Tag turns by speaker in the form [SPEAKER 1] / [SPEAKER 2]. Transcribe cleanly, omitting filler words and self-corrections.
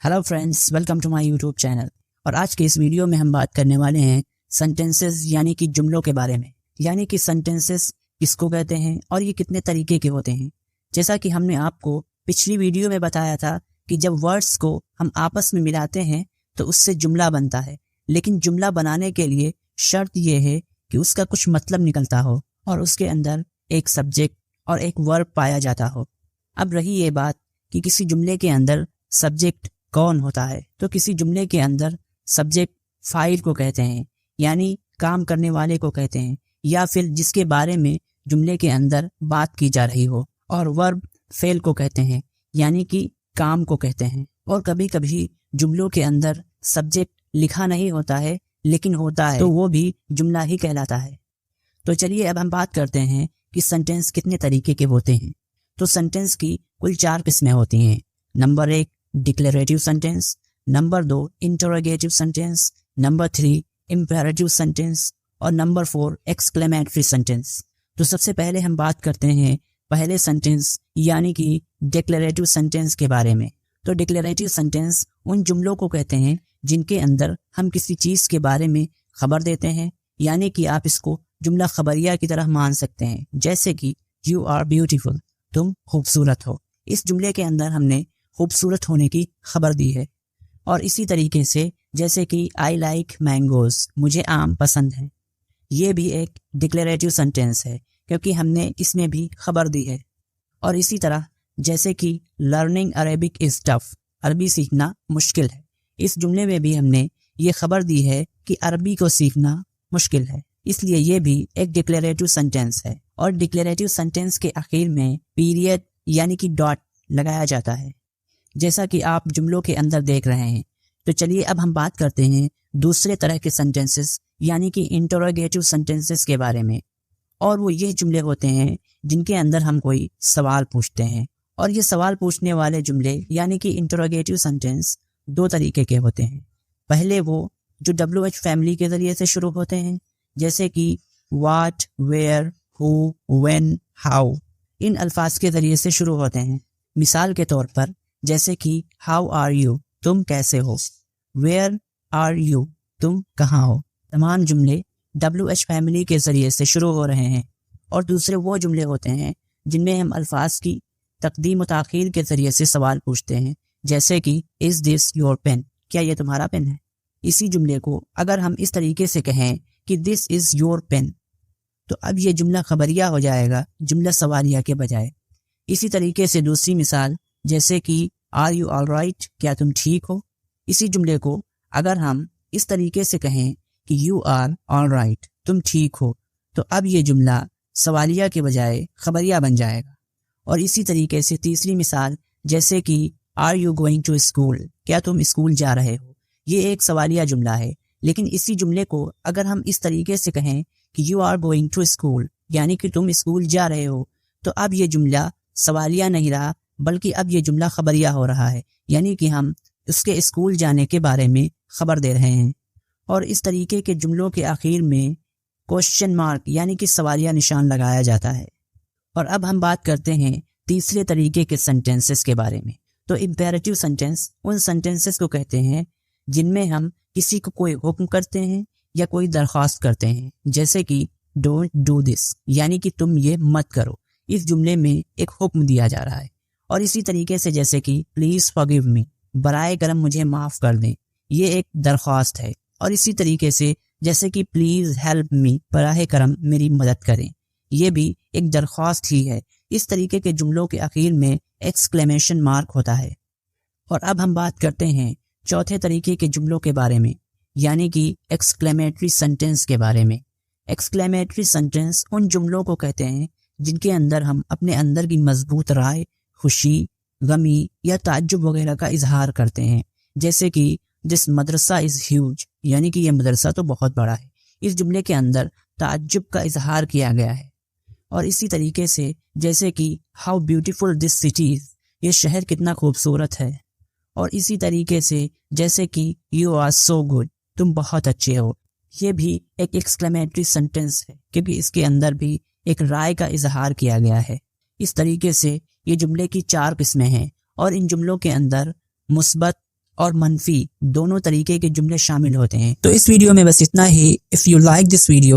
[SPEAKER 1] Hello friends, welcome to my YouTube channel. और आज के इस वीडियो में हम बात करने वाले हैं सेंटेंसेस यानी कि जुमलों के बारे में। यानी कि सेंटेंसेस किसको कहते हैं और ये कितने तरीके के होते हैं। जैसा कि हमने आपको पिछली वीडियो में बताया था कि जब वर्ड्स को हम आपस में मिलाते हैं तो उससे जुमला बनता है, लेकिन जुमला बनाने के लिए शर्त यह है कि उसका कुछ मतलब निकलता हो और उसके अंदर एक सब्जेक्ट और एक वर्ब पाया जाता हो। अब रही ये बात कि किसी जुमले के अंदर सब्जेक्ट कौन होता है, तो किसी जुमले के अंदर सब्जेक्ट फाइल को कहते हैं, यानी काम करने वाले को कहते हैं, या फिर जिसके बारे में जुमले के अंदर बात की जा रही हो। और वर्ब फेल को कहते हैं, यानी कि काम को कहते हैं। और कभी कभी जुमलों के अंदर सब्जेक्ट लिखा नहीं होता है लेकिन होता है, तो वो भी जुमला ही कहलाता है। तो चलिए अब हम बात करते हैं कि सेंटेंस कितने तरीके के होते हैं। तो सेंटेंस की कुल 4 किस्में होती हैं। Number 1 declarative sentence, number 2 interrogative sentence, number 3 imperative sentence और नंबर 4 एक्सक्लेमेटरी सेंटेंस। तो सबसे पहले हम बात करते हैं पहले सेंटेंस यानी कि डिक्लेरेटिव सेंटेंस के बारे में। तो डिक्लेरेटिव सेंटेंस उन जुमलों को कहते हैं जिनके अंदर हम किसी चीज़ के बारे में खबर देते हैं, यानी कि आप इसको जुमला खबरिया की तरह मान सकते हैं। जैसे कि यू आर ब्यूटीफुल, तुम खूबसूरत हो। इस जुमले के अंदर हमने खूबसूरत होने की खबर दी है। और इसी तरीके से जैसे कि आई लाइक मैंगोज, मुझे आम पसंद है, ये भी एक डिक्लेरेटिव सेंटेंस है क्योंकि हमने इसमें भी खबर दी है। और इसी तरह जैसे कि लर्निंग अरेबिक इज टफ, अरबी सीखना मुश्किल है, इस जुमले में भी हमने ये खबर दी है कि अरबी को सीखना मुश्किल है, इसलिए ये भी एक डिक्लेरेटिव सेंटेंस है। और डिक्लेरेटिव सेंटेंस के आखिर में पीरियड यानी कि डॉट लगाया जाता है, जैसा कि आप जुमलों के अंदर देख रहे हैं। तो चलिए अब हम बात करते हैं दूसरे तरह के सेंटेंसेस यानी कि इंटरोगेटिव सेंटेंसेस के बारे में। और वो ये जुमले होते हैं जिनके अंदर हम कोई सवाल पूछते हैं। और ये सवाल पूछने वाले जुमले यानी कि इंटरोगेटिव सेंटेंस 2 तरीके के होते हैं। पहले वो जो WH फैमिली के जरिए से शुरू होते हैं, जैसे कि what, where, who, when, how, इन अल्फाज के जरिए से शुरू होते हैं। मिसाल के तौर पर जैसे कि हाउ आर यू, तुम कैसे हो, वेयर आर यू, तुम कहाँ हो। तमाम जुमले WH फैमिली के जरिए से शुरू हो रहे हैं। और दूसरे वो जुमले होते हैं जिनमें हम अल्फाज की तकदीम और ताखीर के जरिए से सवाल पूछते हैं, जैसे कि इज दिस योर पेन, क्या ये तुम्हारा पेन है। इसी जुमले को अगर हम इस तरीके से कहें कि दिस इज योर पेन, तो अब ये जुमला खबरिया हो जाएगा जुमला सवालिया के बजाय। इसी तरीके से दूसरी मिसाल जैसे कि आर यू ऑल राइट, क्या तुम ठीक हो। इसी जुमले को अगर हम इस तरीके से कहें कि यू आर ऑल राइट, तुम ठीक हो, तो अब ये जुमला सवालिया के बजाय खबरिया बन जाएगा। और इसी तरीके से तीसरी मिसाल जैसे कि are you going to school, क्या तुम स्कूल जा रहे हो। ये एक सवालिया जुमला है, लेकिन इसी जुमले को अगर हम इस तरीके से कहें कि you are going to school, यानी कि तुम स्कूल जा रहे हो, तो अब ये जुमला सवालिया नहीं रहा बल्कि अब ये जुमला खबरिया हो रहा है, यानी कि हम उसके स्कूल जाने के बारे में खबर दे रहे हैं। और इस तरीके के जुमलों के आखिर में क्वेश्चन मार्क यानी कि सवालिया निशान लगाया जाता है। और अब हम बात करते हैं तीसरे तरीके के सेंटेंसेस के बारे में। तो इंपेरेटिव सेंटेंस उन सेंटेंसेस को कहते हैं जिनमें हम किसी को कोई हुक्म करते हैं या कोई दरख्वास्त करते हैं, जैसे कि डोंट डू दिस, यानी कि तुम ये मत करो। इस जुमले में एक हुक्म दिया जा रहा है। और इसी तरीके से जैसे कि प्लीज फॉरगिव मी, बराए करम मुझे माफ कर दें, ये एक दरख्वास्त है। और इसी तरीके से जैसे कि प्लीज हेल्प मी, बराए करम मेरी मदद करें, ये भी एक दरख्वास्त ही है। इस तरीके के जुमलों के आखिर में एक्सक्लेमेशन मार्क होता है। और अब हम बात करते हैं चौथे तरीके के जुमलों के बारे में, यानी कि एक्सक्लेमेटरी सेंटेंस के बारे में। एक्सक्लेमेटरी सेंटेंस उन जुमलों को कहते हैं जिनके अंदर हम अपने अंदर की मजबूत राय, खुशी, गमी या ताज्जुब वगैरह का इजहार करते हैं, जैसे कि दिस मदरसा इज ह्यूज, यानी कि यह मदरसा तो बहुत बड़ा है। इस जुमले के अंदर ताज्जुब का इजहार किया गया है। और इसी तरीके से जैसे कि how beautiful this city is, ये शहर कितना खूबसूरत है। और इसी तरीके से जैसे कि यू आर सो गुड, तुम बहुत अच्छे हो, ये भी एक एक्सक्लेमेटरी सेंटेंस है क्योंकि इसके अंदर भी एक राय का इजहार किया गया है। इस तरीके से ये जुमले की 4 किस्में हैं और इन जुमलों के अंदर मुस्बत, اور منفی دونوں طریقے کے جملے شامل ہوتے ہیں۔ تو اس ویڈیو میں بس اتنا ہی۔ If you like this video